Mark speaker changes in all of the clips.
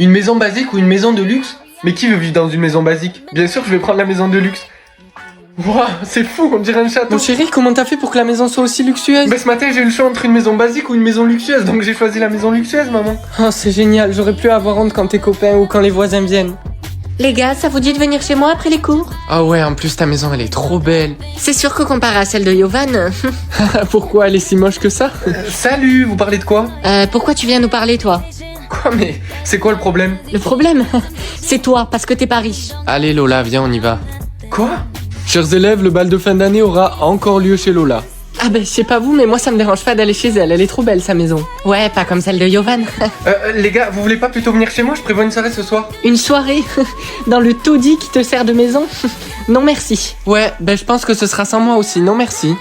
Speaker 1: Une maison basique ou une maison de luxe? Mais qui veut vivre dans une maison basique? Bien sûr, je vais prendre la maison de luxe. Waouh, c'est fou, on dirait un château.
Speaker 2: Mon chéri, comment t'as fait pour que la maison soit aussi luxueuse?
Speaker 1: Ce matin, j'ai eu le choix entre une maison basique ou une maison luxueuse, donc j'ai choisi la maison luxueuse, maman.
Speaker 2: Oh, c'est génial, j'aurais pu avoir honte quand tes copains ou quand les voisins viennent.
Speaker 3: Les gars, ça vous dit de venir chez moi après les cours?
Speaker 2: Ah ouais, en plus ta maison elle est trop belle.
Speaker 3: C'est sûr que comparé à celle de Yovan...
Speaker 2: Pourquoi elle est si moche que ça?
Speaker 1: Salut, vous parlez de quoi?
Speaker 3: pourquoi tu viens nous parler, toi?
Speaker 1: Quoi, mais c'est quoi le problème?
Speaker 3: Le problème, c'est toi, parce que t'es pas riche.
Speaker 2: Allez Lola, viens, on y va.
Speaker 1: Quoi?
Speaker 2: Chers élèves, le bal de fin d'année aura encore lieu chez Lola. Ah ben, je sais pas vous, mais moi ça me dérange pas d'aller chez elle, elle est trop belle sa maison.
Speaker 3: Ouais, pas comme celle de Yovan.
Speaker 1: Les gars, vous voulez pas plutôt venir chez moi? Je prévois une soirée ce soir.
Speaker 3: Une soirée dans le taudis qui te sert de maison? Non merci.
Speaker 2: Ouais, ben je pense que ce sera sans moi aussi, non merci.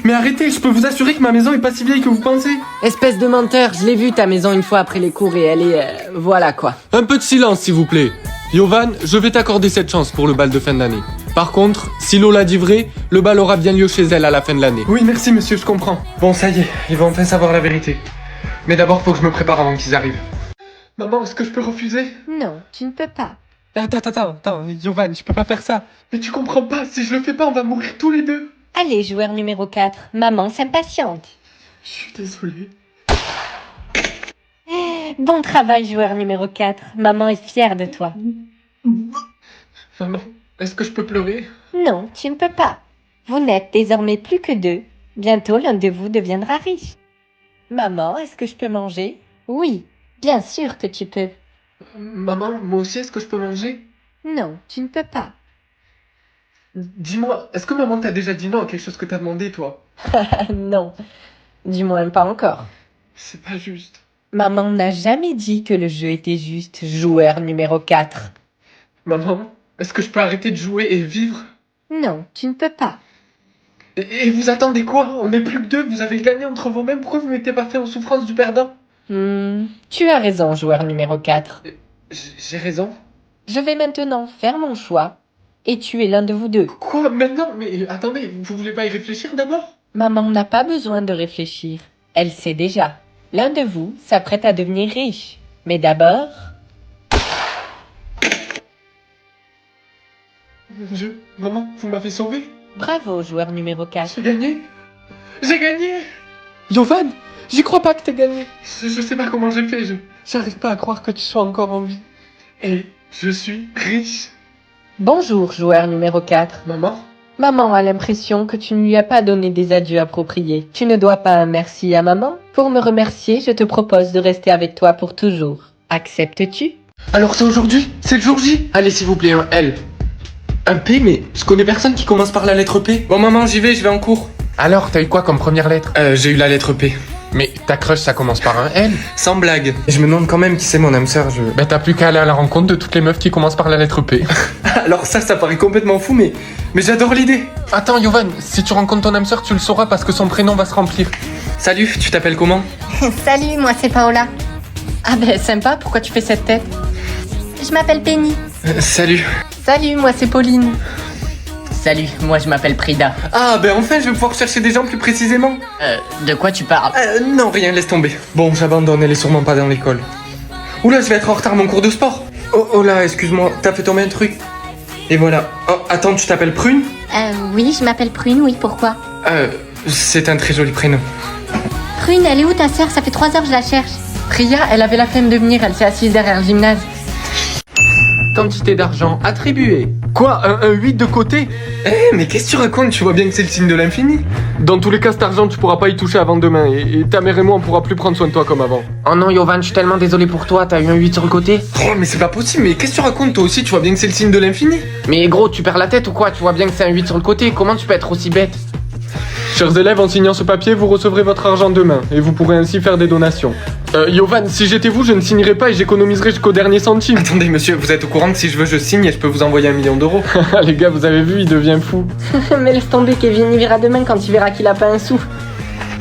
Speaker 1: Mais arrêtez, je peux vous assurer que ma maison est pas si vieille que vous pensez.
Speaker 3: Espèce de menteur, je l'ai vue ta maison une fois après les cours et elle est... voilà quoi.
Speaker 2: Un peu de silence s'il vous plaît. Yovan, je vais t'accorder cette chance pour le bal de fin d'année. Par contre, si Lola dit vrai, le bal aura bien lieu chez elle à la fin de l'année.
Speaker 1: Oui, merci monsieur, je comprends. Bon, ça y est, ils vont enfin savoir la vérité. Mais d'abord, faut que je me prépare avant qu'ils arrivent. Maman, est-ce que je peux refuser?
Speaker 3: Non, tu ne peux pas.
Speaker 2: Attends, Yovan, je peux pas faire ça.
Speaker 1: Mais tu comprends pas, si je le fais pas, on va mourir tous les deux.
Speaker 3: Allez, joueur numéro 4, maman s'impatiente.
Speaker 1: Je suis désolé.
Speaker 3: Bon travail, joueur numéro 4. Maman est fière de toi.
Speaker 1: Maman, est-ce que je peux pleurer?
Speaker 3: Non, tu ne peux pas. Vous n'êtes désormais plus que 2. Bientôt, l'un de vous deviendra riche. Maman, est-ce que je peux manger? Oui, bien sûr que tu peux.
Speaker 1: Maman, moi aussi, est-ce que je peux manger?
Speaker 3: Non, tu ne peux pas.
Speaker 1: Dis-moi, est-ce que maman t'a déjà dit non à quelque chose que t'as demandé, toi?
Speaker 3: Non, du moins pas encore.
Speaker 1: C'est pas juste.
Speaker 3: Maman n'a jamais dit que le jeu était juste, joueur numéro 4.
Speaker 1: Maman, est-ce que je peux arrêter de jouer et vivre?
Speaker 3: Non, tu ne peux pas.
Speaker 1: Et vous attendez quoi? On n'est plus que 2, vous avez gagné entre vous-mêmes, pourquoi vous mettez pas fait en souffrance du perdant?
Speaker 3: Tu as raison, joueur numéro 4.
Speaker 1: J'ai raison.
Speaker 3: Je vais maintenant faire mon choix et tuer l'un de vous deux.
Speaker 1: Quoi? Maintenant? Mais attendez, vous voulez pas y réfléchir d'abord?
Speaker 3: Maman n'a pas besoin de réfléchir. Elle sait déjà. L'un de vous s'apprête à devenir riche. Mais d'abord...
Speaker 1: Maman, vous m'avez sauvé?
Speaker 3: Bravo, joueur numéro 4.
Speaker 1: J'ai gagné? J'ai gagné!
Speaker 2: Yovan, j'y crois pas que t'aies gagné.
Speaker 1: Je sais pas comment j'ai fait,
Speaker 2: J'arrive pas à croire que tu sois encore en vie.
Speaker 1: Et je suis riche.
Speaker 3: Bonjour, joueur numéro 4.
Speaker 1: Maman?
Speaker 3: Maman a l'impression que tu ne lui as pas donné des adieux appropriés. Tu ne dois pas un merci à maman. Pour me remercier, je te propose de rester avec toi pour toujours. Acceptes-tu?
Speaker 1: Alors c'est aujourd'hui? C'est le jour J? Allez, s'il vous plaît, un L. Un P, mais je connais personne qui commence par la lettre P. Bon, maman, j'y vais, je vais en cours.
Speaker 2: Alors, t'as eu quoi comme première lettre?
Speaker 1: J'ai eu la lettre P.
Speaker 2: Mais ta crush ça commence par un L?
Speaker 1: Sans blague. Et je me demande quand même qui c'est mon âme sœur,
Speaker 2: Ben t'as plus qu'à aller à la rencontre de toutes les meufs qui commencent par la lettre P.
Speaker 1: Alors ça paraît complètement fou, mais j'adore l'idée.
Speaker 2: Attends Yovan, si tu rencontres ton âme sœur, tu le sauras parce que son prénom va se remplir.
Speaker 1: Salut, tu t'appelles comment?
Speaker 4: Salut, moi c'est Paola.
Speaker 3: Ah ben sympa, pourquoi tu fais cette tête?
Speaker 4: Je m'appelle Penny.
Speaker 1: Salut.
Speaker 3: Salut, moi c'est Pauline. Salut, moi je m'appelle Prida.
Speaker 1: Ah, ben enfin, je vais pouvoir chercher des gens plus précisément.
Speaker 3: De quoi tu parles?
Speaker 1: Non, rien, laisse tomber. Bon, j'abandonne, elle est sûrement pas dans l'école. Oula, je vais être en retard à mon cours de sport. Oh là, excuse-moi, t'as fait tomber un truc. Et voilà. Oh, attends, tu t'appelles Prune?
Speaker 4: Oui, je m'appelle Prune, oui, pourquoi?
Speaker 1: C'est un très joli prénom.
Speaker 4: Prune, elle est où ta sœur? Ça fait 3 heures que je la cherche.
Speaker 3: Priya, elle avait la flemme de venir, elle s'est assise derrière le gymnase.
Speaker 2: Quantité d'argent attribuée. Quoi, un 8 de côté?
Speaker 1: Mais qu'est-ce que tu racontes? Tu vois bien que c'est le signe de l'infini.
Speaker 2: Dans tous les cas, cet argent, tu pourras pas y toucher avant demain. Et ta mère et moi, on pourra plus prendre soin de toi comme avant.
Speaker 5: Oh non, Yovan, je suis tellement désolé pour toi, t'as eu un 8 sur le côté.
Speaker 1: Oh, mais c'est pas possible, mais qu'est-ce que tu racontes? Toi aussi, tu vois bien que c'est le signe de l'infini.
Speaker 5: Mais gros, tu perds la tête ou quoi? Tu vois bien que c'est un 8 sur le côté, comment tu peux être aussi bête?
Speaker 2: Chers élèves, en signant ce papier, vous recevrez votre argent demain. Et vous pourrez ainsi faire des donations. Yovan, si j'étais vous, je ne signerais pas et j'économiserais jusqu'au dernier centime.
Speaker 1: Attendez, monsieur, vous êtes au courant que si je veux, je signe et je peux vous envoyer 1 million d'euros.
Speaker 2: Les gars, vous avez vu, il devient fou.
Speaker 3: Mais laisse tomber, Kevin, il verra demain quand il verra qu'il a pas un sou.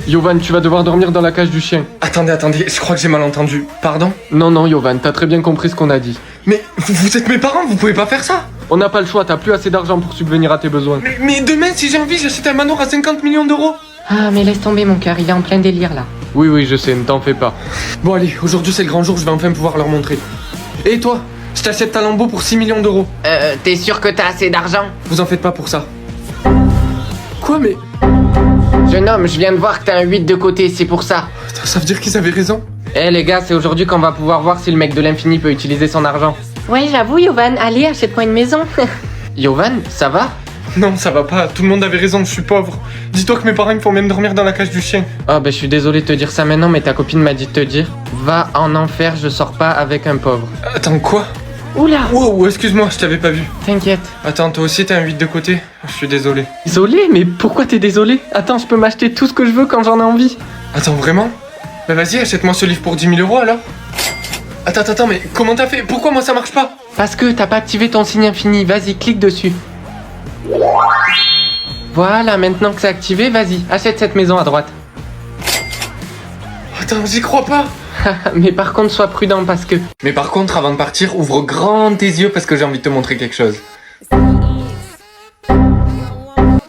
Speaker 2: Yovan, tu vas devoir dormir dans la cage du chien.
Speaker 1: Attendez, je crois que j'ai mal entendu. Pardon?
Speaker 2: Non, Yovan, t'as très bien compris ce qu'on a dit.
Speaker 1: Mais vous êtes mes parents, vous pouvez pas faire ça.
Speaker 2: On n'a pas le choix, t'as plus assez d'argent pour subvenir à tes besoins.
Speaker 1: Mais demain, si j'ai envie, j'achète un manoir à 50 millions d'euros.
Speaker 3: Ah, mais laisse tomber mon cœur, il est en plein délire là.
Speaker 2: Oui, je sais, ne t'en fais pas.
Speaker 1: Bon allez, aujourd'hui c'est le grand jour, je vais enfin pouvoir leur montrer. Et toi, je t'achète ta Lambo pour 6 millions d'euros.
Speaker 5: T'es sûr que t'as assez d'argent?
Speaker 1: Vous en faites pas pour ça.
Speaker 2: Quoi, mais...
Speaker 5: Jeune homme, je viens de voir que t'as un 8 de côté, c'est pour ça.
Speaker 1: Attends, ça veut dire qu'ils avaient raison?
Speaker 5: Eh les gars, c'est aujourd'hui qu'on va pouvoir voir si le mec de l'infini peut utiliser son argent.
Speaker 4: Ouais, j'avoue, Yovan, allez, achète-moi une maison.
Speaker 5: Yovan, ça va?
Speaker 1: Non, ça va pas. Tout le monde avait raison, je suis pauvre. Dis-toi que mes parents me font même dormir dans la cage du chien.
Speaker 5: Oh bah je suis désolé de te dire ça maintenant, mais ta copine m'a dit de te dire. Va en enfer, je sors pas avec un pauvre.
Speaker 1: Attends, quoi?
Speaker 5: Oula!
Speaker 1: Wow, excuse-moi, je t'avais pas vu.
Speaker 5: T'inquiète.
Speaker 1: Attends, toi aussi t'as un 8 de côté? Je suis désolé.
Speaker 2: Désolé, mais pourquoi t'es désolé? Attends, je peux m'acheter tout ce que je veux quand j'en ai envie.
Speaker 1: Attends, vraiment? Bah vas-y, achète-moi ce livre pour 10 000 euros alors. Attends, mais comment t'as fait? Pourquoi moi ça marche pas?
Speaker 5: Parce que t'as pas activé ton signe infini, vas-y, clique dessus. Voilà, maintenant que c'est activé, vas-y, achète cette maison à droite.
Speaker 1: Attends, j'y crois pas.
Speaker 5: Mais par contre, sois prudent parce que...
Speaker 1: Mais par contre, avant de partir, ouvre grand tes yeux parce que j'ai envie de te montrer quelque chose.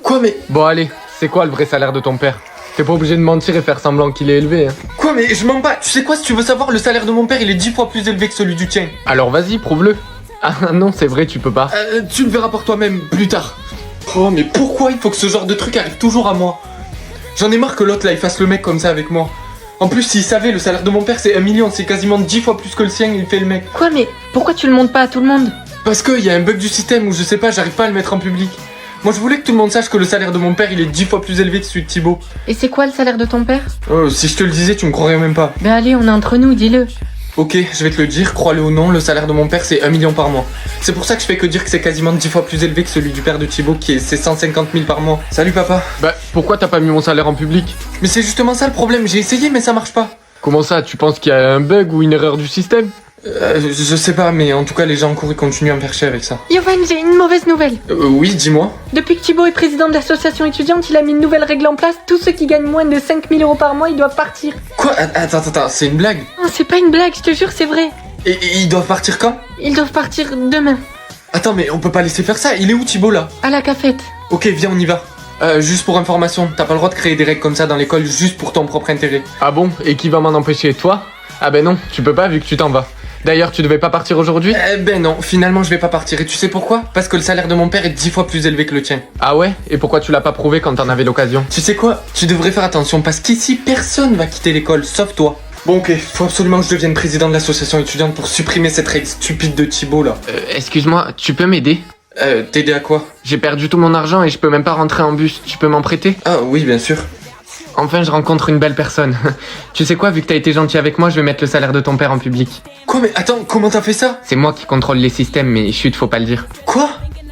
Speaker 1: Quoi, mais...
Speaker 2: Bon, allez, c'est quoi le vrai salaire de ton père? T'es pas obligé de mentir et faire semblant qu'il est élevé, hein.
Speaker 1: Quoi, mais je mens pas. Tu sais quoi, si tu veux savoir, le salaire de mon père, il est 10 fois plus élevé que celui du tien.
Speaker 2: Alors vas-y, prouve-le. Ah non, c'est vrai, tu peux pas.
Speaker 1: Tu le verras par toi-même, plus tard. Oh, mais pourquoi il faut que ce genre de truc arrive toujours à moi? J'en ai marre que l'autre, là, il fasse le mec comme ça avec moi. En plus, s'il savait, le salaire de mon père, c'est 1 million. C'est quasiment 10 fois plus que le sien, il fait le mec.
Speaker 4: Quoi, mais pourquoi tu le montres pas à tout le monde?
Speaker 1: Parce qu'il y a un bug du système où je sais pas, j'arrive pas à le mettre en public. Moi, je voulais que tout le monde sache que le salaire de mon père, il est 10 fois plus élevé que celui de Thibaut.
Speaker 4: Et c'est quoi le salaire de ton père?
Speaker 1: Oh, si je te le disais, tu me croirais même pas.
Speaker 4: Ben allez, on est entre nous, dis-le.
Speaker 1: Ok, je vais te le dire, crois-le ou non, le salaire de mon père, c'est 1 million par mois. C'est pour ça que je fais que dire que c'est quasiment 10 fois plus élevé que celui du père de Thibaut, c'est 150 000 par mois. Salut papa.
Speaker 2: Bah, pourquoi t'as pas mis mon salaire en public?
Speaker 1: Mais c'est justement ça le problème, j'ai essayé mais ça marche pas.
Speaker 2: Comment ça, tu penses qu'il y a un bug ou une erreur du système?
Speaker 1: Je sais pas, mais en tout cas, les gens en cours, ils continuent à me faire chier avec ça.
Speaker 4: Yovan, j'ai une mauvaise nouvelle.
Speaker 1: Oui, dis-moi.
Speaker 4: Depuis que Thibaut est président de l'association étudiante, il a mis une nouvelle règle en place. Tous ceux qui gagnent moins de 5 000 euros par mois, ils doivent partir.
Speaker 1: Quoi? Attends, c'est une blague?
Speaker 4: Non, c'est pas une blague, je te jure, c'est vrai.
Speaker 1: Et ils doivent partir quand?
Speaker 4: Ils doivent partir demain,
Speaker 1: Attends, mais on peut pas laisser faire ça, il est où Thibaut là?
Speaker 4: à la cafette.
Speaker 1: Ok, viens, on y va. Juste pour information, t'as pas le droit de créer des règles comme ça dans l'école juste pour ton propre intérêt.
Speaker 2: Ah bon? Et qui va m'en empêcher? Toi? Ah ben non, tu peux pas vu que tu t'en vas. D'ailleurs, tu devais pas partir aujourd'hui?
Speaker 1: Ben non, finalement je vais pas partir. Et tu sais pourquoi? Parce que le salaire de mon père est 10 fois plus élevé que le tien.
Speaker 2: Ah ouais? Et pourquoi tu l'as pas prouvé quand t'en avais l'occasion?
Speaker 1: Tu sais quoi? Tu devrais faire attention parce qu'ici personne va quitter l'école, sauf toi. Bon ok, faut absolument que je devienne président de l'association étudiante pour supprimer cette règle stupide de Thibaut là.
Speaker 5: Excuse-moi, tu peux m'aider?
Speaker 1: T'aider à quoi?
Speaker 5: J'ai perdu tout mon argent et je peux même pas rentrer en bus, tu peux m'en prêter?
Speaker 1: Ah oui, bien sûr.
Speaker 5: Enfin, je rencontre une belle personne. Tu sais quoi, vu que t'as été gentil avec moi, je vais mettre le salaire de ton père en public.
Speaker 1: Quoi, mais attends, comment t'as fait ça?
Speaker 5: C'est moi qui contrôle les systèmes, mais chut, faut pas le dire.
Speaker 1: Quoi?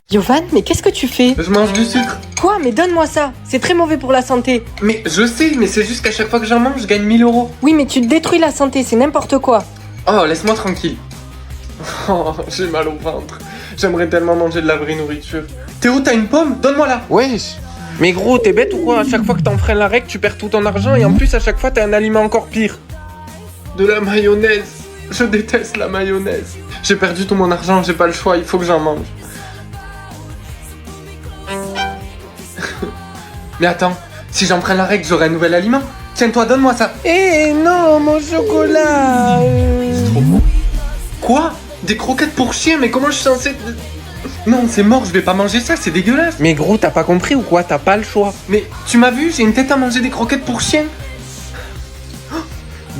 Speaker 3: Yovan, mais qu'est-ce que tu fais?
Speaker 1: Je mange du sucre.
Speaker 3: Quoi? Mais donne-moi ça. C'est très mauvais pour la santé.
Speaker 1: Mais je sais, mais c'est juste qu'à chaque fois que j'en mange, je gagne 1000 euros.
Speaker 3: Oui, mais tu te détruis la santé, c'est n'importe quoi.
Speaker 1: Oh, laisse-moi tranquille. Oh, j'ai mal au ventre. J'aimerais tellement manger de la vraie nourriture. Théo, t'as une pomme? Donne-moi la.
Speaker 5: Wesh. Mais gros, t'es bête ou quoi? À chaque fois que t'enfreins la règle, tu perds tout ton argent et en plus, à chaque fois, t'as un aliment encore pire.
Speaker 1: De la mayonnaise. Je déteste la mayonnaise. J'ai perdu tout mon argent, j'ai pas le choix, il faut que j'en mange. Mais attends, si j'emprunte la règle, j'aurai un nouvel aliment. Tiens-toi, donne-moi ça.
Speaker 5: Eh non, mon chocolat.
Speaker 1: Trop bon. Quoi? Des croquettes pour chien? Mais comment je suis censé... Non, c'est mort, je vais pas manger ça, c'est dégueulasse.
Speaker 5: Mais gros, t'as pas compris ou quoi? T'as pas le choix.
Speaker 1: Mais tu m'as vu, j'ai une tête à manger des croquettes pour chien.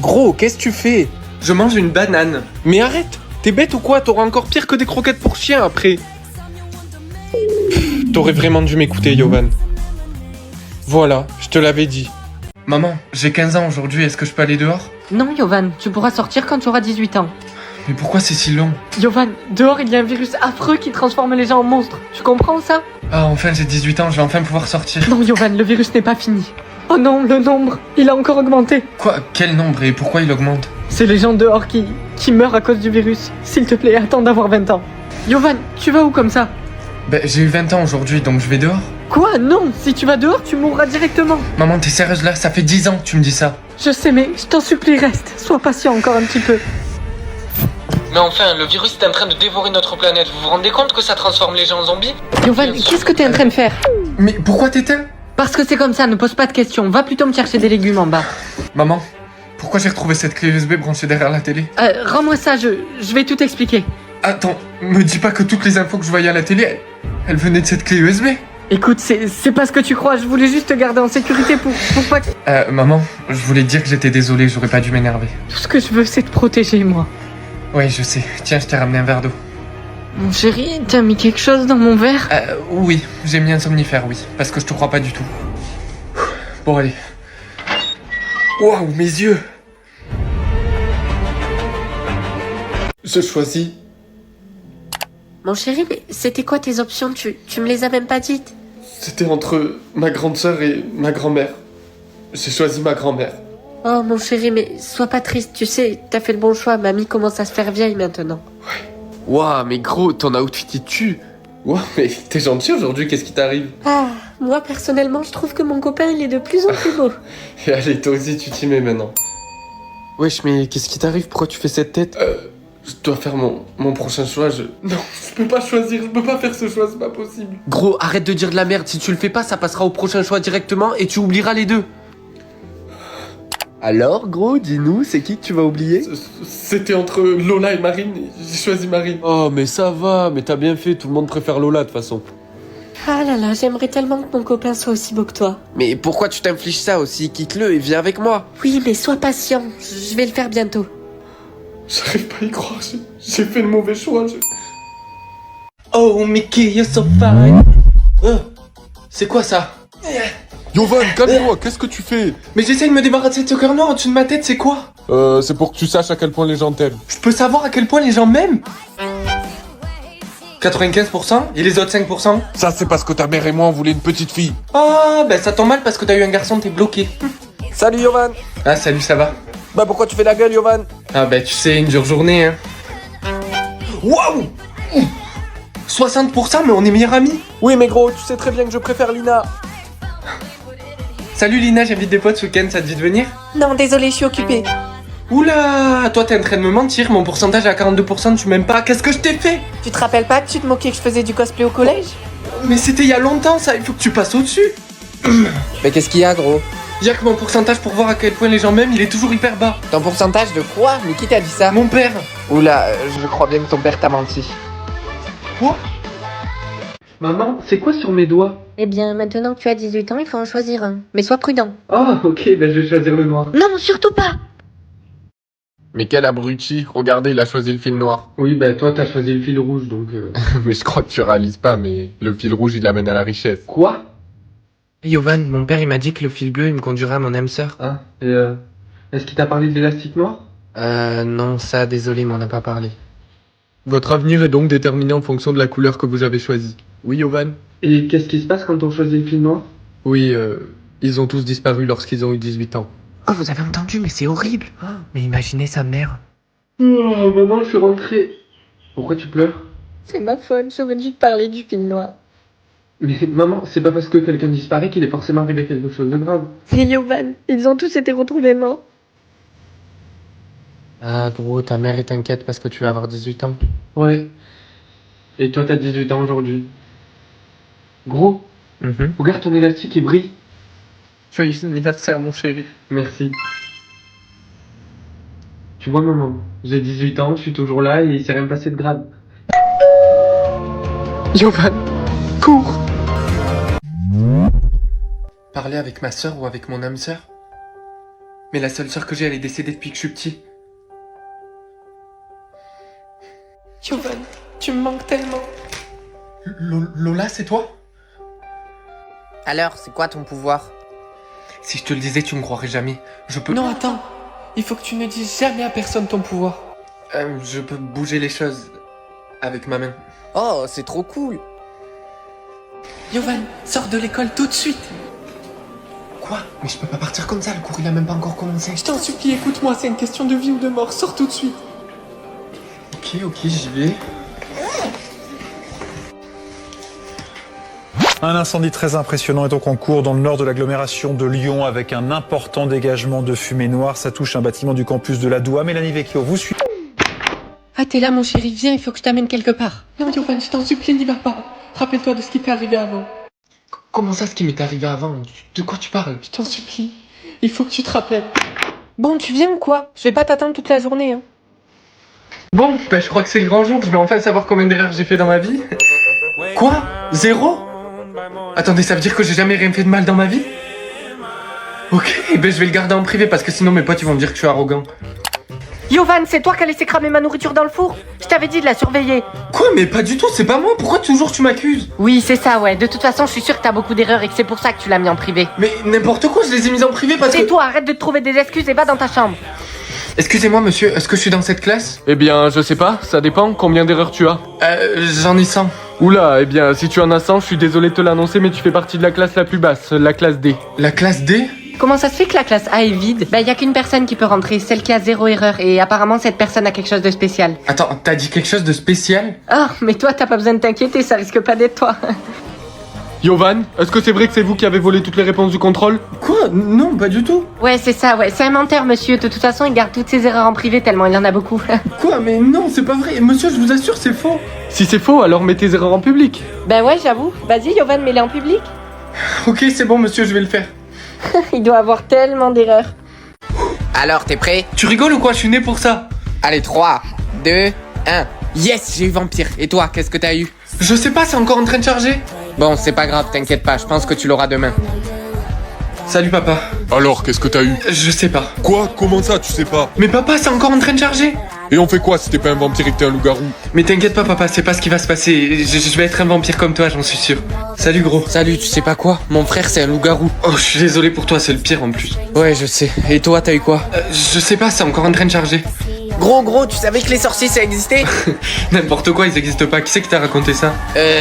Speaker 5: Gros, qu'est-ce que tu fais?
Speaker 1: Je mange une banane.
Speaker 2: Mais arrête! T'es bête ou quoi? T'auras encore pire que des croquettes pour chien après. T'aurais vraiment dû m'écouter, Yovan. Voilà, je te l'avais dit.
Speaker 1: Maman, j'ai 15 ans aujourd'hui, est-ce que je peux aller dehors?
Speaker 3: Non, Yovan, tu pourras sortir quand tu auras 18 ans.
Speaker 1: Mais pourquoi c'est si long?
Speaker 3: Yovan, dehors il y a un virus affreux qui transforme les gens en monstres. Tu comprends ça?
Speaker 1: Ah, enfin j'ai 18 ans, je vais enfin pouvoir sortir.
Speaker 3: Non, Yovan, le virus n'est pas fini. Oh non, le nombre, il a encore augmenté.
Speaker 1: Quoi? Quel nombre et pourquoi il augmente?
Speaker 3: C'est les gens dehors qui meurent à cause du virus. S'il te plaît, attends d'avoir 20 ans. Yovan, tu vas où comme ça?
Speaker 1: Ben, j'ai eu 20 ans aujourd'hui, donc je vais dehors.
Speaker 3: Quoi? Non, si tu vas dehors, tu mourras directement.
Speaker 1: Maman, t'es sérieuse là? Ça fait 10 ans que tu me dis ça.
Speaker 3: Je sais, mais je t'en supplie, reste. Sois patient encore un petit peu.
Speaker 5: Mais enfin, le virus est en train de dévorer notre planète. Vous vous rendez compte que ça transforme les gens en zombies?
Speaker 3: Yovan, qu'est-ce que t'es en train de faire?
Speaker 1: Mais pourquoi t'éteins?
Speaker 3: Parce que c'est comme ça, ne pose pas de questions. Va plutôt me chercher des légumes en bas.
Speaker 1: Maman, Pourquoi j'ai retrouvé cette clé USB branchée derrière la télé?
Speaker 4: Rends-moi ça, je vais tout expliquer.
Speaker 1: Attends, me dis pas que toutes les infos que je voyais à la télé, elles venaient de cette clé USB?
Speaker 4: Écoute, c'est pas ce que tu crois, je voulais juste te garder en sécurité pour pas que...
Speaker 1: Maman, je voulais te dire que j'étais désolé, j'aurais pas dû m'énerver.
Speaker 4: Tout ce que je veux, c'est te protéger, moi.
Speaker 1: Ouais, je sais. Tiens, je t'ai ramené un verre d'eau.
Speaker 4: Mon chéri, t'as mis quelque chose dans mon verre?
Speaker 1: Oui, j'ai mis un somnifère, oui. Parce que je te crois pas du tout. Bon, allez. Waouh, mes yeux! Je choisis.
Speaker 6: Mon chéri, mais c'était quoi tes options? Tu me les as même pas dites.
Speaker 1: C'était entre ma grande sœur et ma grand-mère. J'ai choisi ma grand-mère.
Speaker 6: Oh mon chéri, mais sois pas triste, tu sais, t'as fait le bon choix, mamie commence à se faire vieille maintenant.
Speaker 5: Waouh, mais gros, ton outfit il tue.
Speaker 1: Wow, mais t'es gentil aujourd'hui, qu'est-ce qui t'arrive?
Speaker 6: Ah, moi personnellement, je trouve que mon copain, il est de plus en plus beau.
Speaker 1: Et allez, toi aussi, tu t'y mets maintenant.
Speaker 5: Wesh, mais qu'est-ce qui t'arrive? Pourquoi tu fais cette tête?
Speaker 1: Je dois faire mon prochain choix, Non, je peux pas choisir, je peux pas faire ce choix, c'est pas possible.
Speaker 5: Gros, arrête de dire de la merde. Si tu le fais pas, ça passera au prochain choix directement et tu oublieras les deux. Alors, gros, dis-nous, c'est qui que tu vas oublier?
Speaker 1: C'était entre Lola et Marine, et j'ai choisi Marine.
Speaker 5: Oh, mais ça va, mais t'as bien fait, tout le monde préfère Lola de toute façon.
Speaker 6: Ah là là, j'aimerais tellement que mon copain soit aussi beau que toi.
Speaker 5: Mais pourquoi tu t'infliges ça aussi? Quitte-le et viens avec moi.
Speaker 6: Oui, mais sois patient, je vais le faire bientôt.
Speaker 1: J'arrive pas à y croire, j'ai fait le mauvais choix. Oh, Mickey, you're so fine. C'est quoi ça?
Speaker 2: Yovan, calme-toi, qu'est-ce que tu fais?
Speaker 1: Mais j'essaye de me débarrasser de ce cœur noir au-dessus de ma tête, c'est quoi?
Speaker 2: C'est pour que tu saches à quel point les gens t'aiment.
Speaker 1: Je peux savoir à quel point les gens m'aiment? 95% et les autres 5%?
Speaker 2: Ça, c'est parce que ta mère et moi, on voulait une petite fille.
Speaker 1: Ah, ben ça tombe mal parce que t'as eu un garçon, t'es bloqué.
Speaker 5: Salut, Yovan.
Speaker 1: Ah, salut, ça va?
Speaker 5: Bah, pourquoi tu fais la gueule, Yovan?
Speaker 1: Ah, ben tu sais, une dure journée, hein. Waouh! 60%, mais on est meilleurs amis.
Speaker 5: Oui, mais gros, tu sais très bien que je préfère Lina.
Speaker 1: Salut Lina, j'invite des potes ce week-end, ça te dit de venir?
Speaker 6: Non, désolé, je suis occupée.
Speaker 1: Oula, toi t'es en train de me mentir, mon pourcentage est à 42%, tu m'aimes pas, qu'est-ce que je t'ai fait?
Speaker 6: Tu te rappelles pas que tu te moquais que je faisais du cosplay au collège?
Speaker 1: Mais c'était il y a longtemps ça, il faut que tu passes au-dessus.
Speaker 5: Mais qu'est-ce qu'il y a, gros?
Speaker 1: Y'a que mon pourcentage pour voir à quel point les gens m'aiment, il est toujours hyper bas.
Speaker 5: Ton pourcentage de quoi? Mais qui t'a dit ça?
Speaker 1: Mon père.
Speaker 5: Oula, je crois bien que ton père t'a menti.
Speaker 1: Quoi? Maman, c'est quoi sur mes doigts?
Speaker 6: Eh bien, maintenant que tu as 18 ans, il faut en choisir un. Mais sois prudent.
Speaker 1: Ah, ok, ben je vais choisir le noir.
Speaker 6: Non, surtout pas!
Speaker 2: Mais quel abruti, regardez, il a choisi le fil noir.
Speaker 1: Oui, ben toi t'as choisi le fil rouge, donc...
Speaker 2: Mais je crois que tu réalises pas, mais le fil rouge, il amène à la richesse.
Speaker 1: Quoi?
Speaker 5: Yovan, mon père, il m'a dit que le fil bleu, il me conduirait à mon âme sœur.
Speaker 1: Ah, et est-ce qu'il t'a parlé de l'élastique noir?
Speaker 5: Non, ça, désolé, mais on n'a pas parlé.
Speaker 2: Votre avenir est donc déterminé en fonction de la couleur que vous avez choisie. Oui, Yovan?
Speaker 1: Et qu'est-ce qui se passe quand on choisit le fil noir?
Speaker 2: Oui, ils ont tous disparu lorsqu'ils ont eu 18 ans.
Speaker 5: Oh, vous avez entendu, mais c'est horrible. Mais imaginez sa mère.
Speaker 1: Oh, maman, je suis rentrée. Pourquoi tu pleures?
Speaker 6: C'est ma faute, j'aurais dû te parler du film noir.
Speaker 1: Mais maman, c'est pas parce que quelqu'un disparaît qu'il est forcément arrivé quelque chose de grave.
Speaker 6: Et Yovan, ils ont tous été retrouvés morts.
Speaker 5: Ah, gros, ta mère est inquiète parce que tu vas avoir 18 ans.
Speaker 1: Ouais. Et toi, t'as 18 ans aujourd'hui. Gros, regarde ton élastique, il brille.
Speaker 5: Joyeux anniversaire, mon chéri.
Speaker 1: Merci. Tu vois, maman, j'ai 18 ans, je suis toujours là et il s'est rien passé de grave.
Speaker 2: Yovan, cours!
Speaker 1: Parler avec ma sœur ou avec mon âme sœur? Mais la seule sœur que j'ai, elle est décédée depuis que je suis petit.
Speaker 6: Yovan, tu me manques tellement.
Speaker 1: Lola, c'est toi?
Speaker 5: Alors, c'est quoi ton pouvoir?
Speaker 1: Si je te le disais, tu me croirais jamais. Je peux...
Speaker 5: Non, attends. Il faut que tu ne dises jamais à personne ton pouvoir.
Speaker 1: Je peux bouger les choses avec ma main.
Speaker 5: Oh, c'est trop cool.
Speaker 6: Yovan, sors de l'école tout de suite.
Speaker 1: Quoi? Mais je peux pas partir comme ça, le cours il a même pas encore commencé.
Speaker 6: Je t'en supplie, écoute-moi, c'est une question de vie ou de mort, sors tout de suite.
Speaker 1: Ok, j'y vais.
Speaker 7: Un incendie très impressionnant est donc en cours dans le nord de l'agglomération de Lyon avec un important dégagement de fumée noire. Ça touche un bâtiment du campus de la Doua. Mélanie Vecchio, vous suivez?
Speaker 6: Ah, t'es là, mon chéri, viens, il faut que je t'amène quelque part. Non, Yovan, je t'en supplie, n'y va pas. Rappelle-toi de ce qui t'est arrivé avant.
Speaker 1: Comment ça, ce qui m'est arrivé avant? De quoi tu parles?
Speaker 6: Je t'en supplie, il faut que tu te rappelles.
Speaker 4: Bon, tu viens ou quoi? Je vais pas t'attendre toute la journée, hein.
Speaker 1: Bon, bah je crois que c'est le grand jour, je vais enfin savoir combien d'erreurs j'ai fait dans ma vie. Quoi? 0? Attendez, ça veut dire que j'ai jamais rien fait de mal dans ma vie? Ok, ben je vais le garder en privé parce que sinon mes potes ils vont me dire que je suis arrogant.
Speaker 4: Yovan, c'est toi qui as laissé cramer ma nourriture dans le four? Je t'avais dit de la surveiller.
Speaker 1: Quoi? Mais pas du tout, c'est pas moi, pourquoi toujours tu m'accuses?
Speaker 4: Oui, c'est ça, ouais. De toute façon, je suis sûre que t'as beaucoup d'erreurs et que c'est pour ça que tu l'as mis en privé.
Speaker 1: Mais n'importe quoi, je les ai mises en privé parce que...
Speaker 4: Et toi, arrête de te trouver des excuses et va dans ta chambre.
Speaker 1: Excusez-moi monsieur, est-ce que je suis dans cette classe?
Speaker 2: Eh bien, je sais pas, ça dépend, combien d'erreurs tu as?
Speaker 1: J'en ai 100.
Speaker 2: Oula, eh bien, si tu en as 100, je suis désolé de te l'annoncer, mais tu fais partie de la classe la plus basse, la classe D.
Speaker 1: La classe D?
Speaker 4: Comment ça se fait que la classe A est vide? Bah, y a qu'une personne qui peut rentrer, celle qui a 0 erreur. Et apparemment, cette personne a quelque chose de spécial.
Speaker 1: Attends, t'as dit quelque chose de spécial?
Speaker 4: Oh, mais toi, t'as pas besoin de t'inquiéter, ça risque pas d'être toi.
Speaker 2: Yovan, est-ce que c'est vrai que c'est vous qui avez volé toutes les réponses du contrôle?
Speaker 1: Quoi? Non, pas du tout.
Speaker 4: Ouais, c'est ça, ouais. C'est un menteur, monsieur. De toute façon, il garde toutes ses erreurs en privé tellement il en a beaucoup.
Speaker 1: Quoi? Mais non, c'est pas vrai. Monsieur, je vous assure, c'est faux.
Speaker 2: Si c'est faux, alors mets tes erreurs en public.
Speaker 4: Bah ouais, j'avoue. Vas-y, Yovan, mets-les en public.
Speaker 1: Ok, c'est bon monsieur, je vais le faire.
Speaker 4: Il doit avoir tellement d'erreurs.
Speaker 5: Alors, t'es prêt?
Speaker 1: Tu rigoles ou quoi? Je suis né pour ça.
Speaker 5: Allez, 3, 2, 1. Yes, j'ai eu vampire. Et toi, qu'est-ce que t'as eu?
Speaker 1: Je sais pas, c'est encore en train de charger.
Speaker 5: Bon, c'est pas grave, t'inquiète pas, je pense que tu l'auras demain.
Speaker 1: Salut papa.
Speaker 8: Alors, qu'est-ce que t'as eu?
Speaker 1: Je sais pas.
Speaker 8: Quoi? Comment ça, tu sais pas?
Speaker 1: Mais papa, c'est encore en train de charger.
Speaker 8: Et on fait quoi si t'es pas un vampire et que t'es un loup-garou?
Speaker 1: Mais t'inquiète pas papa, c'est pas ce qui va se passer. Je vais être un vampire comme toi, j'en suis sûr. Salut gros.
Speaker 5: Salut, tu sais pas quoi? Mon frère, c'est un loup-garou.
Speaker 1: Oh, je suis désolé pour toi, c'est le pire en plus.
Speaker 5: Ouais, je sais. Et toi, t'as eu quoi?
Speaker 1: Je sais pas, c'est encore en train de charger.
Speaker 5: Gros, tu savais que les sorciers, ça existait?
Speaker 1: N'importe quoi, ils existent pas. Qui c'est qui t'a raconté ça?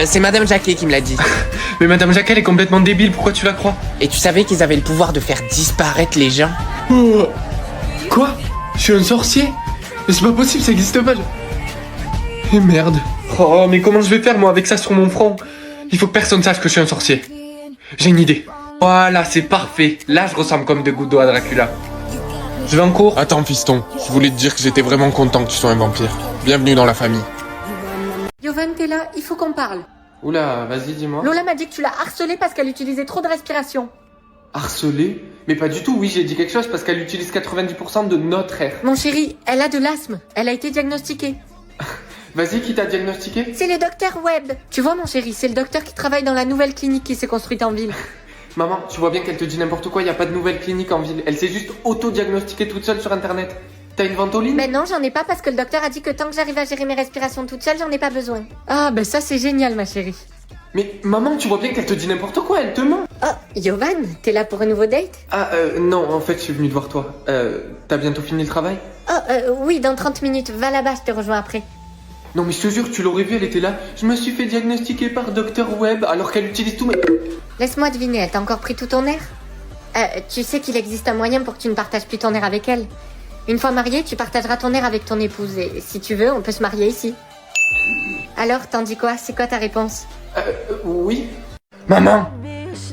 Speaker 5: C'est Madame Jacquet qui me l'a dit.
Speaker 1: Mais Madame Jacquet, elle est complètement débile, pourquoi tu la crois?
Speaker 5: Et tu savais qu'ils avaient le pouvoir de faire disparaître les gens?
Speaker 1: Quoi? Je suis un sorcier? Mais c'est pas possible, ça existe pas. Et merde. Oh, mais comment je vais faire moi avec ça sur mon front? Il faut que personne sache que je suis un sorcier. J'ai une idée. Voilà, c'est parfait. Là, je ressemble comme des gouttes d'eau à Dracula. Je vais en cours.
Speaker 8: Attends, fiston, je voulais te dire que j'étais vraiment content que tu sois un vampire. Bienvenue dans la famille.
Speaker 4: Yovan, t'es là, il faut qu'on parle.
Speaker 1: Oula, vas-y, dis-moi.
Speaker 4: Lola m'a dit que tu l'as harcelée parce qu'elle utilisait trop de respiration.
Speaker 1: Harcelé? Mais pas du tout, oui, j'ai dit quelque chose parce qu'elle utilise 90% de notre air.
Speaker 4: Mon chéri, elle a de l'asthme. Elle a été diagnostiquée.
Speaker 1: Vas-y, qui t'a diagnostiqué?
Speaker 4: C'est le docteur Webb. Tu vois, mon chéri, c'est le docteur qui travaille dans la nouvelle clinique qui s'est construite en ville.
Speaker 1: Maman, tu vois bien qu'elle te dit n'importe quoi, y a pas de nouvelle clinique en ville. Elle s'est juste auto-diagnostiquée toute seule sur internet. T'as une ventoline?
Speaker 4: Mais non, j'en ai pas parce que le docteur a dit que tant que j'arrive à gérer mes respirations toute seule, j'en ai pas besoin. Ah, ben ça c'est génial, ma chérie.
Speaker 1: Mais maman, tu vois bien qu'elle te dit n'importe quoi, elle te ment.
Speaker 4: Oh, Yovan, t'es là pour un nouveau date?
Speaker 1: Ah, non, en fait, je suis venu te voir toi. T'as bientôt fini le travail?
Speaker 4: Oh, oui, dans 30 minutes. Va là-bas, je te rejoins après.
Speaker 1: Non, mais je te jure, tu l'aurais vu, elle était là. Je me suis fait diagnostiquer par Dr Webb alors qu'elle utilise tout mes...
Speaker 4: Laisse-moi deviner, elle t'a encore pris tout ton air? Tu sais qu'il existe un moyen pour que tu ne partages plus ton air avec elle. Une fois marié, tu partageras ton air avec ton épouse et si tu veux, on peut se marier ici. Alors, t'en dis quoi? C'est quoi ta réponse?
Speaker 1: Oui. Maman,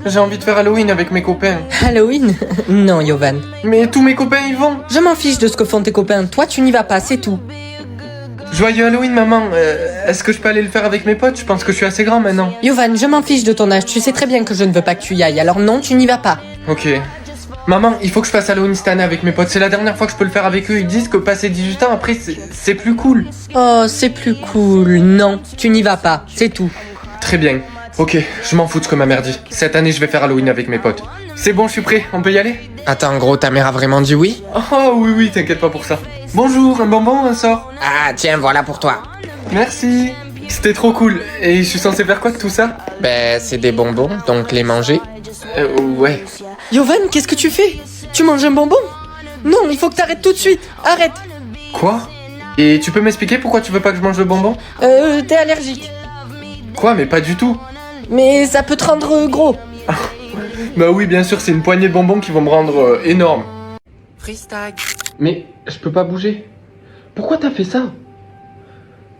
Speaker 1: j'ai envie de faire Halloween avec mes copains.
Speaker 9: Halloween? Non, Yovan.
Speaker 1: Mais tous mes copains y vont.
Speaker 9: Je m'en fiche de ce que font tes copains. Toi, tu n'y vas pas, c'est tout.
Speaker 1: Joyeux Halloween, maman. Est-ce que je peux aller le faire avec mes potes? Je pense que je suis assez grand maintenant.
Speaker 9: Yovan, je m'en fiche de ton âge. Tu sais très bien que je ne veux pas que tu y ailles. Alors non, tu n'y vas pas.
Speaker 1: Ok. Maman, il faut que je fasse Halloween cette année avec mes potes. C'est la dernière fois que je peux le faire avec eux. Ils disent que passer 18 ans, après, c'est plus cool.
Speaker 9: Oh, c'est plus cool. Non, tu n'y vas pas. C'est tout.
Speaker 1: Très bien. Ok, je m'en fous de ce que ma mère dit. Cette année, je vais faire Halloween avec mes potes. C'est bon, je suis prêt. On peut y aller?
Speaker 5: Attends, gros, ta mère a vraiment dit oui?
Speaker 1: Oh oui, t'inquiète pas pour ça. Bonjour, un bonbon, un sort?
Speaker 5: Ah, tiens, voilà pour toi.
Speaker 1: Merci. C'était trop cool. Et je suis censé faire quoi de tout ça?
Speaker 5: Ben, c'est des bonbons, donc les manger.
Speaker 1: Ouais.
Speaker 9: Yovan, qu'est-ce que tu fais? Tu manges un bonbon? Non, il faut que t'arrêtes tout de suite. Arrête.
Speaker 1: Quoi? Et tu peux m'expliquer pourquoi tu veux pas que je mange le bonbon?
Speaker 9: T'es allergique.
Speaker 1: Quoi? Mais pas du tout.
Speaker 9: Mais ça peut te rendre gros.
Speaker 1: Bah oui, bien sûr, c'est une poignée de bonbons qui vont me rendre énorme.
Speaker 5: Freestyle.
Speaker 1: Mais je peux pas bouger. Pourquoi t'as fait ça?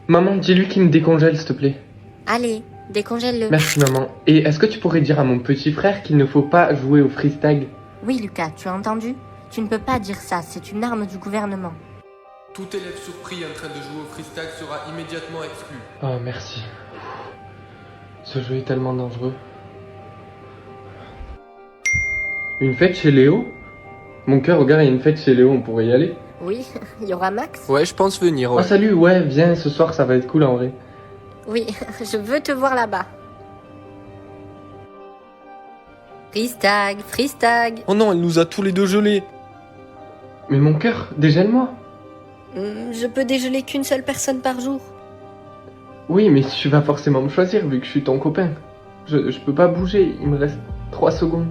Speaker 1: Maman, dis-lui qu'il me décongèle, s'il te plaît.
Speaker 4: Allez, décongèle-le.
Speaker 1: Merci, maman. Et est-ce que tu pourrais dire à mon petit frère qu'il ne faut pas jouer au freestyle?
Speaker 4: Oui, Lucas, tu as entendu? Tu ne peux pas dire ça, c'est une arme du gouvernement.
Speaker 2: Tout élève surpris en train de jouer au freestyle sera immédiatement exclu.
Speaker 1: Oh, merci. Ce jeu est tellement dangereux. Une fête chez Léo?
Speaker 2: Mon cœur, regarde, il y a une fête chez Léo, on pourrait y aller?
Speaker 4: Oui, il y aura Max?
Speaker 5: Ouais, je pense venir,
Speaker 2: Oh
Speaker 5: ouais.
Speaker 2: salut, ouais, viens, ce soir ça va être cool en vrai.
Speaker 4: Oui, je veux te voir là-bas. Freestag, freestag.
Speaker 5: Oh non, elle nous a tous les deux gelés.
Speaker 2: Mais mon cœur, dégèle-moi.
Speaker 4: Je peux dégeler qu'une seule personne par jour.
Speaker 2: Oui, mais tu vas forcément me choisir vu que je suis ton copain. Je peux pas bouger, il me reste 3 secondes.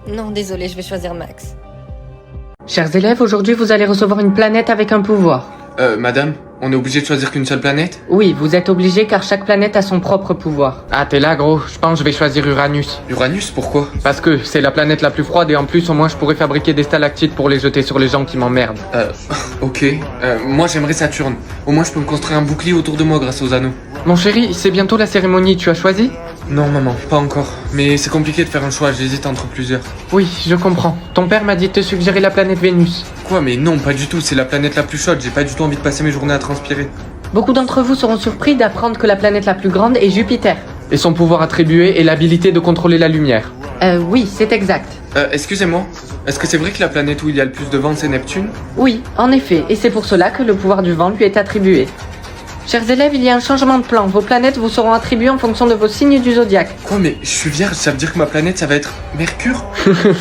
Speaker 4: Non, désolé, je vais choisir Max.
Speaker 6: Chers élèves, aujourd'hui vous allez recevoir une planète avec un pouvoir.
Speaker 1: Madame, on est obligé de choisir qu'une seule planète?
Speaker 6: Oui, vous êtes obligés car chaque planète a son propre pouvoir.
Speaker 2: Ah, t'es là, gros. Je pense que je vais choisir Uranus.
Speaker 1: Uranus, pourquoi?
Speaker 2: Parce que c'est la planète la plus froide et en plus, au moins, je pourrais fabriquer des stalactites pour les jeter sur les gens qui m'emmerdent.
Speaker 1: Ok. Moi j'aimerais Saturne. Au moins je peux me construire un bouclier autour de moi grâce aux anneaux.
Speaker 2: Mon chéri, c'est bientôt la cérémonie, tu as choisi?
Speaker 1: Non maman, pas encore. Mais c'est compliqué de faire un choix, j'hésite entre plusieurs.
Speaker 2: Oui, je comprends. Ton père m'a dit de te suggérer la planète Vénus.
Speaker 1: Quoi? Mais non, pas du tout, c'est la planète la plus chaude, j'ai pas du tout envie de passer mes journées à transpirer.
Speaker 6: Beaucoup d'entre vous seront surpris d'apprendre que la planète la plus grande est Jupiter.
Speaker 2: Et son pouvoir attribué est l'habilité de contrôler la lumière.
Speaker 6: Oui, c'est exact.
Speaker 1: Excusez-moi, est-ce que c'est vrai que la planète où il y a le plus de vent c'est Neptune?
Speaker 6: Oui, en effet, et c'est pour cela que le pouvoir du vent lui est attribué. Chers élèves, il y a un changement de plan. Vos planètes vous seront attribuées en fonction de vos signes du zodiaque.
Speaker 1: Quoi, mais je suis vierge, ça veut dire que ma planète ça va être Mercure?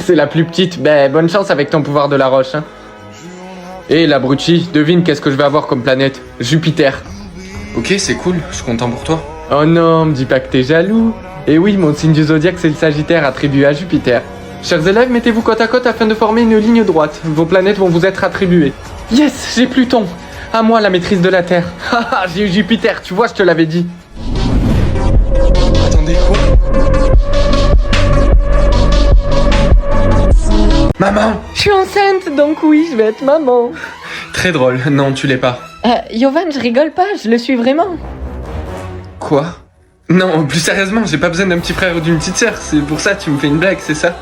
Speaker 2: C'est la plus petite. Ben, bonne chance avec ton pouvoir de la roche, hein. Et l'abruti, devine qu'est-ce que je vais avoir comme planète? Jupiter.
Speaker 1: Ok, c'est cool, je suis content pour toi.
Speaker 2: Oh non, me dis pas que t'es jaloux. Et oui, mon signe du zodiaque c'est le Sagittaire attribué à Jupiter. Chers élèves, mettez-vous côte à côte afin de former une ligne droite. Vos planètes vont vous être attribuées. Yes, j'ai Pluton. À moi la maîtrise de la Terre. Haha, j'ai eu Jupiter, tu vois, je te l'avais dit.
Speaker 1: Attendez, quoi? Maman!
Speaker 6: Je suis enceinte, donc oui, je vais être maman.
Speaker 1: Très drôle, non, tu l'es pas.
Speaker 6: Yovan, je rigole pas, je le suis vraiment.
Speaker 1: Quoi? Non, plus sérieusement, j'ai pas besoin d'un petit frère ou d'une petite sœur, c'est pour ça que tu me fais une blague, c'est ça?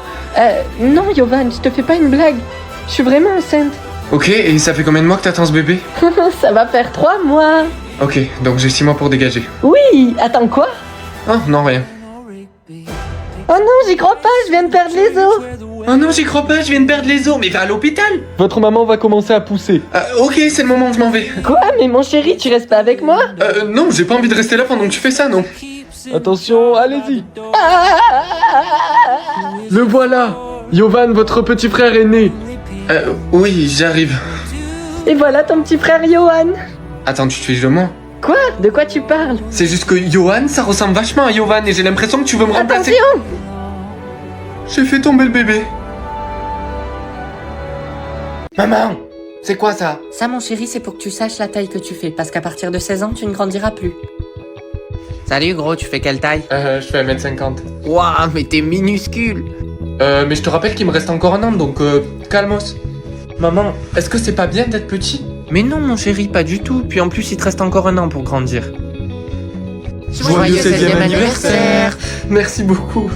Speaker 6: Non, Yovan, je te fais pas une blague. Je suis vraiment enceinte.
Speaker 1: Ok, et ça fait combien de mois que t'attends ce bébé?
Speaker 6: Ça va faire 3 mois.
Speaker 1: Ok, donc j'ai 6 mois pour dégager.
Speaker 6: Oui, attends quoi?
Speaker 1: Oh, non, rien.
Speaker 6: Oh non, j'y crois pas, je viens de perdre les os.
Speaker 1: Oh non, j'y crois pas, je viens de perdre les os, mais va à l'hôpital!
Speaker 2: Votre maman va commencer à pousser.
Speaker 1: Ok, c'est le moment, je m'en vais.
Speaker 6: Quoi? Mais mon chéri, tu restes pas avec moi?
Speaker 1: Non, j'ai pas envie de rester là pendant que tu fais ça, non.
Speaker 2: Attention, allez-y. Le voilà. Yovan, votre petit frère est né.
Speaker 1: Oui, j'arrive.
Speaker 6: Et voilà ton petit frère Johan.
Speaker 1: Attends, tu te fiches de moi?
Speaker 6: Quoi? De quoi tu parles?
Speaker 1: C'est juste que Johan, ça ressemble vachement à Yovan et j'ai l'impression que tu veux me remplacer.
Speaker 6: Attention!
Speaker 1: J'ai fait tomber le bébé. Maman, c'est quoi ça?
Speaker 6: Ça, mon chéri, c'est pour que tu saches la taille que tu fais, parce qu'à partir de 16 ans, tu ne grandiras plus.
Speaker 5: Salut gros, tu fais quelle taille?
Speaker 1: Je fais 1m50.
Speaker 5: Waouh, mais t'es minuscule.
Speaker 1: Mais je te rappelle qu'il me reste encore un an, donc calmos. Maman, est-ce que c'est pas bien d'être petit?
Speaker 5: Mais non mon chéri, pas du tout. Puis en plus, il te reste encore un an pour grandir.
Speaker 1: Joyeux 16e anniversaire! Merci beaucoup.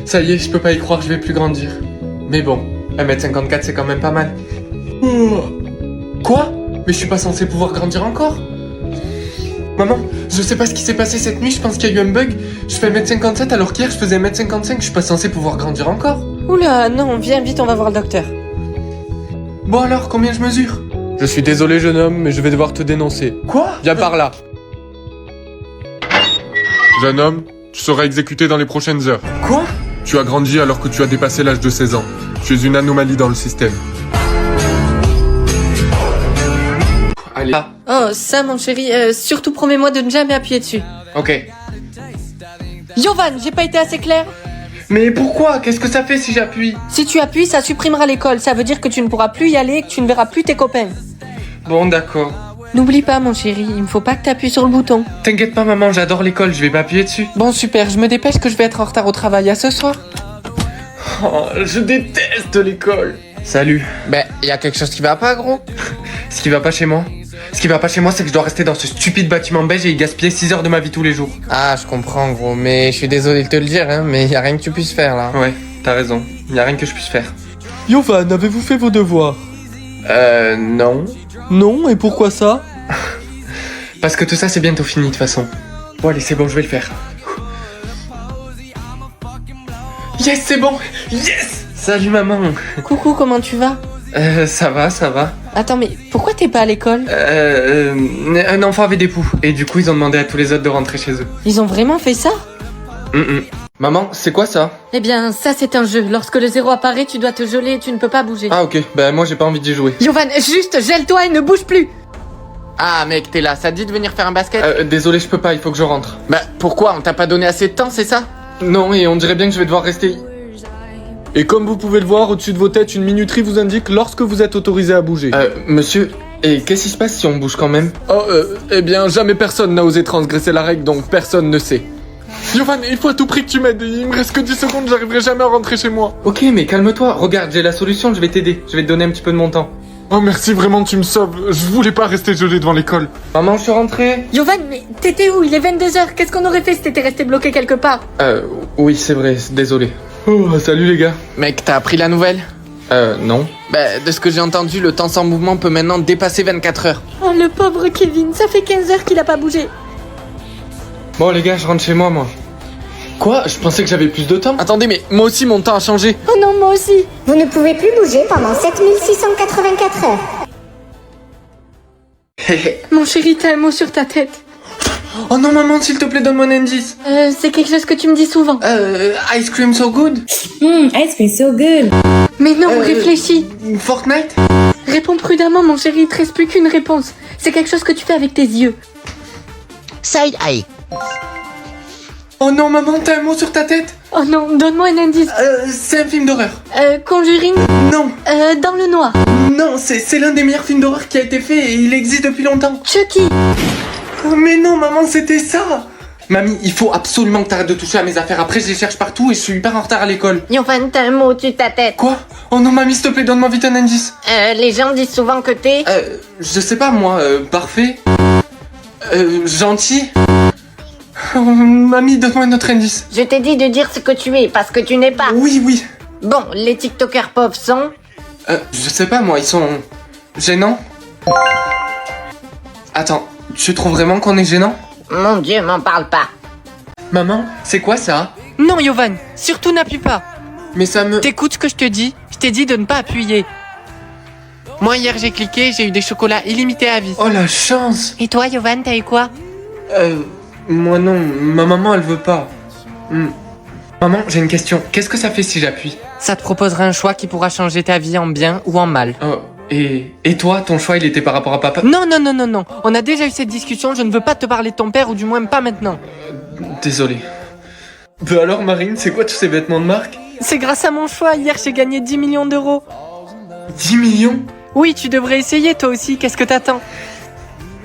Speaker 1: Ça y est, je peux pas y croire, je vais plus grandir. Mais bon, 1m54 c'est quand même pas mal. Quoi? Mais je suis pas censé pouvoir grandir encore? Maman, je sais pas ce qui s'est passé cette nuit, je pense qu'il y a eu un bug. Je fais 1m57 alors qu'hier je faisais 1m55, je suis pas censé pouvoir grandir encore.
Speaker 6: Oula, non, viens vite, on va voir le docteur.
Speaker 1: Bon alors, combien je mesure?
Speaker 2: Je suis désolé, jeune homme, mais je vais devoir te dénoncer.
Speaker 1: Quoi?
Speaker 2: Viens par là.
Speaker 8: Jeune homme, tu seras exécuté dans les prochaines heures.
Speaker 1: Quoi?
Speaker 8: Tu as grandi alors que tu as dépassé l'âge de 16 ans. Tu es une anomalie dans le système.
Speaker 1: Allez.
Speaker 6: Oh, ça, mon chéri, surtout promets-moi de ne jamais appuyer dessus.
Speaker 1: Ok.
Speaker 6: Yovan, j'ai pas été assez clair?
Speaker 1: Mais pourquoi? Qu'est-ce que ça fait si j'appuie?
Speaker 6: Si tu appuies, ça supprimera l'école. Ça veut dire que tu ne pourras plus y aller et que tu ne verras plus tes copains.
Speaker 1: Bon, d'accord.
Speaker 6: N'oublie pas, mon chéri, il ne faut pas que tu appuies sur le bouton.
Speaker 1: T'inquiète pas maman, j'adore l'école, je vais pas appuyer dessus.
Speaker 6: Bon, super, je me dépêche que je vais être en retard au travail. À ce soir.
Speaker 1: Oh, je déteste l'école. Salut.
Speaker 5: Ben, y a quelque chose qui va pas gros?
Speaker 1: Ce qui va pas chez moi, c'est que je dois rester dans ce stupide bâtiment beige et y gaspiller 6 heures de ma vie tous les jours.
Speaker 5: Ah, je comprends gros, mais je suis désolé de te le dire, hein, mais y a rien que tu puisses faire là.
Speaker 1: Ouais, t'as raison. Y a rien que je puisse faire.
Speaker 2: Yovan, avez-vous fait vos devoirs?
Speaker 1: Non.
Speaker 2: Non, et pourquoi ça?
Speaker 1: Parce que tout ça c'est bientôt fini de toute façon. Bon allez, c'est bon, je vais le faire. Yes, c'est bon. Yes, Salut maman.
Speaker 9: Coucou, comment tu vas?
Speaker 1: Ça va, ça va.
Speaker 9: Attends, mais pourquoi t'es pas à l'école?
Speaker 1: Un enfant avait des poux. Et du coup, ils ont demandé à tous les autres de rentrer chez eux.
Speaker 9: Ils ont vraiment fait ça?
Speaker 1: Maman, c'est quoi ça?
Speaker 6: Eh bien, ça c'est un jeu. Lorsque le 0 apparaît, tu dois te geler et tu ne peux pas bouger.
Speaker 1: Ah ok, bah moi j'ai pas envie d'y jouer.
Speaker 6: Yovan, juste gèle-toi et ne bouge plus.
Speaker 2: Ah mec, t'es là, ça te dit de venir faire un basket?
Speaker 1: Désolé, je peux pas, il faut que je rentre.
Speaker 2: Bah pourquoi? On t'a pas donné assez de temps, c'est ça?
Speaker 1: Non, et on dirait bien que je vais devoir rester...
Speaker 5: Et comme vous pouvez le voir, au-dessus de vos têtes, une minuterie vous indique lorsque vous êtes autorisé à bouger.
Speaker 1: Monsieur, et qu'est-ce qui se passe si on bouge quand même?
Speaker 5: Eh bien, jamais personne n'a osé transgresser la règle, donc personne ne sait. Yovan, il faut à tout prix que tu m'aides. Il me reste que 10 secondes, j'arriverai jamais à rentrer chez moi.
Speaker 1: Ok, mais calme-toi, regarde, j'ai la solution, je vais t'aider. Je vais te donner un petit peu de mon temps.
Speaker 5: Oh merci, vraiment, tu me sauves. Je voulais pas rester gelé devant l'école.
Speaker 1: Maman, je suis rentré.
Speaker 6: Yovan, mais t'étais où? Il est 22h. Qu'est-ce qu'on aurait fait si t'étais resté bloqué quelque part?
Speaker 1: Oui, c'est vrai, désolé. Oh, salut les gars.
Speaker 2: Mec, t'as appris la nouvelle?
Speaker 1: Non.
Speaker 2: Bah, de ce que j'ai entendu, le temps sans mouvement peut maintenant dépasser 24 heures.
Speaker 6: Oh, le pauvre Kevin, ça fait 15 heures qu'il a pas bougé.
Speaker 1: Bon les gars, je rentre chez moi. Quoi? Je pensais que j'avais plus de temps.
Speaker 2: Attendez, mais moi aussi mon temps a changé.
Speaker 6: Oh non, moi aussi.
Speaker 4: Vous ne pouvez plus bouger pendant 7684 heures.
Speaker 6: Mon chéri, t'as un mot sur ta tête.
Speaker 1: Oh non maman, s'il te plaît, donne-moi un indice.
Speaker 6: C'est quelque chose que tu me dis souvent.
Speaker 1: Ice cream so good?
Speaker 10: Ice cream so good.
Speaker 6: Mais non, réfléchis.
Speaker 1: Fortnite?
Speaker 6: Réponds prudemment, mon chéri, il te reste plus qu'une réponse. C'est quelque chose que tu fais avec tes yeux.
Speaker 10: Side eye.
Speaker 1: Oh non maman, t'as un mot sur ta tête?
Speaker 6: Oh non, donne-moi un indice.
Speaker 1: C'est un film d'horreur.
Speaker 6: Conjuring.
Speaker 1: Non.
Speaker 6: Dans le noir.
Speaker 1: Non, c'est l'un des meilleurs films d'horreur qui a été fait et il existe depuis longtemps.
Speaker 6: Chucky.
Speaker 1: Oh, mais non maman, c'était ça. Mamie, il faut absolument que t'arrêtes de toucher à mes affaires. Après, je les cherche partout et je suis hyper en retard à l'école.
Speaker 4: Yovan, t'as un mot au-dessus de ta tête.
Speaker 1: Quoi? Oh non mamie, s'il te plaît, donne-moi vite un indice.
Speaker 4: Les gens disent souvent que t'es...
Speaker 1: Je sais pas moi, parfait. Gentil. Oh, mamie, donne-moi un autre indice.
Speaker 4: Je t'ai dit de dire ce que tu es, parce que tu n'es pas.
Speaker 1: Oui.
Speaker 4: Bon, les TikTokers pauvres sont...
Speaker 1: Je sais pas moi, ils sont... gênants. Attends, tu trouves vraiment qu'on est gênant?
Speaker 4: Mon Dieu, m'en parle pas.
Speaker 1: Maman, c'est quoi ça?
Speaker 9: Non, Yovan, surtout n'appuie pas.
Speaker 1: Mais ça me...
Speaker 9: T'écoutes ce que je te dis? Je t'ai dit de ne pas appuyer. Moi, hier, j'ai cliqué, j'ai eu des chocolats illimités à vie.
Speaker 1: Oh la chance.
Speaker 9: Et toi, Yovan, t'as eu quoi?
Speaker 1: Moi non, ma maman elle veut pas. Maman, j'ai une question. Qu'est-ce que ça fait si j'appuie?
Speaker 9: Ça te proposera un choix qui pourra changer ta vie en bien ou en mal.
Speaker 1: Oh, et toi, ton choix il était par rapport à papa?
Speaker 9: Non. On a déjà eu cette discussion, je ne veux pas te parler de ton père ou du moins pas maintenant.
Speaker 1: Désolé. Bah alors Marine, c'est quoi tous ces vêtements de marque?
Speaker 9: C'est grâce à mon choix, hier j'ai gagné 10 millions d'euros.
Speaker 1: 10 millions?
Speaker 9: Oui, tu devrais essayer toi aussi, qu'est-ce que t'attends?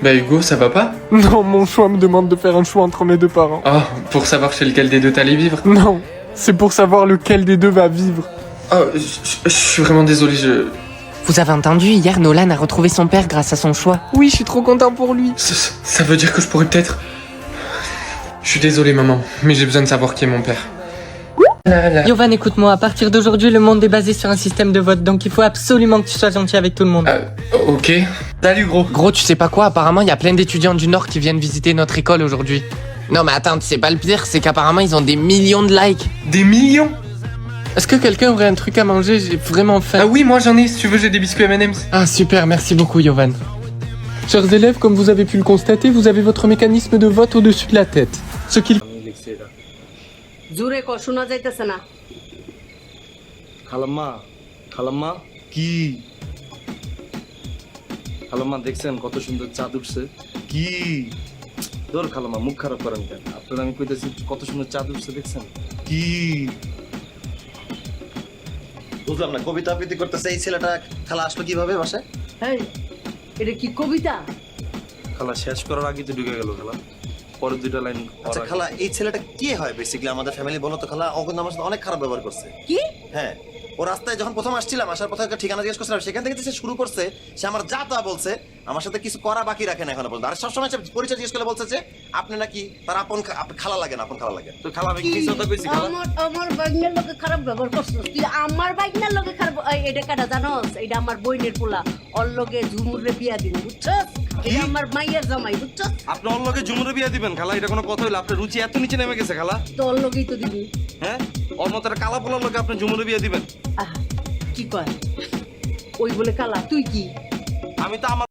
Speaker 1: Bah Hugo, ça va pas?
Speaker 5: Non, mon choix me demande de faire un choix entre mes deux parents.
Speaker 1: Oh, pour savoir chez lequel des deux t'allais vivre?
Speaker 5: Non, c'est pour savoir lequel des deux va vivre.
Speaker 1: Oh, je suis vraiment désolé,
Speaker 9: Vous avez entendu, hier Nolan a retrouvé son père grâce à son choix. Oui, je suis trop content pour lui.
Speaker 1: Ça veut dire que je pourrais peut-être... Je suis désolé maman, mais j'ai besoin de savoir qui est mon père.
Speaker 6: Yovan, écoute-moi, à partir d'aujourd'hui, le monde est basé sur un système de vote, donc il faut absolument que tu sois gentil avec tout le monde.
Speaker 1: Ok. Salut gros.
Speaker 9: Gros, tu sais pas quoi, apparemment il y a plein d'étudiants du Nord qui viennent visiter notre école aujourd'hui. Non mais attends, tu sais pas le pire, c'est qu'apparemment ils ont des millions de likes.
Speaker 1: Des millions?
Speaker 2: Est-ce que quelqu'un aurait un truc à manger? J'ai vraiment faim.
Speaker 1: Ah oui, moi j'en ai, si tu veux j'ai des biscuits M&M's.
Speaker 2: Ah super, merci beaucoup Yovan.
Speaker 5: Chers élèves, comme vous avez pu le constater, vous avez votre mécanisme de vote au-dessus de la tête. Ce qu'il...
Speaker 10: জোরে কর শোনা যাইতেছে না
Speaker 11: খালাম্মা কি খালাম্মা দেখছেন কত সুন্দর চাঁদ উঠছে কি দূর খালাম্মা মুখ খারাপ করেন কেন আপনারা আমি কইতেছি কত সুন্দর চাঁদ উঠছে দেখছেন কি
Speaker 12: বুঝলাম না কবিতা আবৃত্তি করতেছে এই ছেলেটা খালা আসলো কিভাবে বাসায়
Speaker 10: এই এটা কি কবিতা
Speaker 11: খালা শেষ করার আগে তো ঢুকে গেল খালা পরে দুইটা লাইন
Speaker 12: আচ্ছা খালা এই ছেলেটা কি হয় বেসিক্যালি আমাদের ফ্যামিলি বলো তো খালা ও কিন্তু আমার সাথে অনেক খারাপ ব্যবহার করছে
Speaker 10: কি
Speaker 12: হ্যাঁ ও রাস্তায় যখন প্রথম আসছিলাম আসার পথে একটা ঠিকানা জিজ্ঞেস করছিলাম সেখান থেকে সে শুরু করছে সে আমার যা তা বলছে আমার সাথে কিছু করা বাকি রাখে না এখনো পর্যন্ত আর সবসময় পরিচয় জিজ্ঞেস করলে বলছে যে আপনি নাকি তার আপন খালা লাগে না আপন খালা লাগে
Speaker 11: তো খালা আমি কিছু তো কইছি খালা
Speaker 10: আমার বাইকনার লোকে খারাপ ব্যবহার করছিস তুই আমার বাইকনার লোকে খারাপ এটা কাটা জানোস এটা আমার বইনের পোলা ওর লোকে ঝুমুরে বিয়া দিন বুঝছস এটা আমার মাইয়ের জামাই বুঝছো?
Speaker 11: আপনি ওর লগে ঝুমুরে বিয়ে দিবেন খালা, এটা কোনো কথা হইলো? আপনার রুচি এত নিচে নেমে গেছে খালা।
Speaker 10: তোর লগেই তো দিবি।
Speaker 11: হ্যাঁ, ওর মতো একটা কালা পোলার লগে আপনি ঝুমুরে বিয়ে দিবেন?
Speaker 10: আহা, কি কয় ওই বলে কালা, তুই কি?
Speaker 11: আমি তো আমার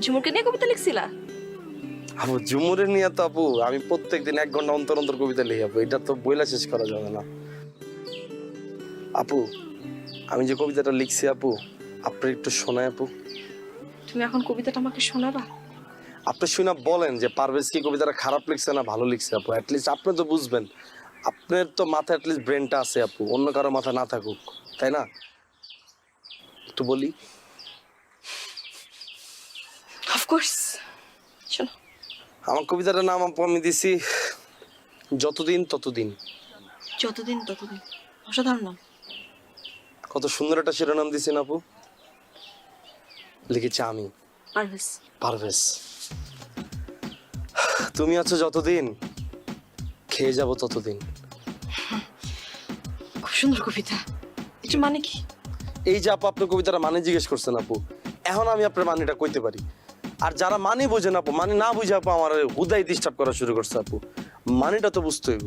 Speaker 13: ঝুমুরকে নিয়ে কবিতা লিখছিলা?
Speaker 11: আপু ঝুমুরে নিয়ে তো আপু আমি প্রত্যেকদিন 1 ঘন্টা অন্তর অন্তর কবিতা লিখি আপু, এটা তো বইলা শেষ করা যাবে না। আপু আমি যে কবিতাটা লিখছি আপু, আপনার একটু শোনায় আপু।
Speaker 13: তুমি এখন কবিতাটা আমাকে শোনাবা?
Speaker 11: আপনি শুনে বলেন যে পারভেজ কি কবিতাটা খারাপ লিখছে না ভালো লিখছে আপু, অ্যাটলিস্ট আপনি তো বুঝবেন। আপনার তো মাথায় অ্যাটলিস্ট ব্রেনটা আছে আপু, অন্য কারো মাথা না থাকুক, তাই না? একটু বলি।
Speaker 13: অফকোর্স, শোনো।
Speaker 11: আমার কবিতাটার নাম আপু আমি দিছি যতদিন ততদিন।
Speaker 13: যতদিন ততদিন, অসাধারণ নাম।
Speaker 11: কত সুন্দর একটা শিরোনাম দিছি না আপু? লিখেছি আমি
Speaker 13: পারভেজ।
Speaker 11: পারভেজ। তুমি আছো যতদিন, খেয়ে যাব ততদিন।
Speaker 13: খুব সুন্দর কবিতা। এটা মানে কি?
Speaker 11: এই যে আপু আপনার কবিতাটা মানে জিজ্ঞেস করছেন আপু, এখন আমি আপনার মানেটা কইতে পারি। আর যারা মানে বোঝেন আপু, মানে না বুঝে আপু আমার হুদাই ডিস্টার্ব করা শুরু করছে আপু। মানেটা তো বুঝতে হইব।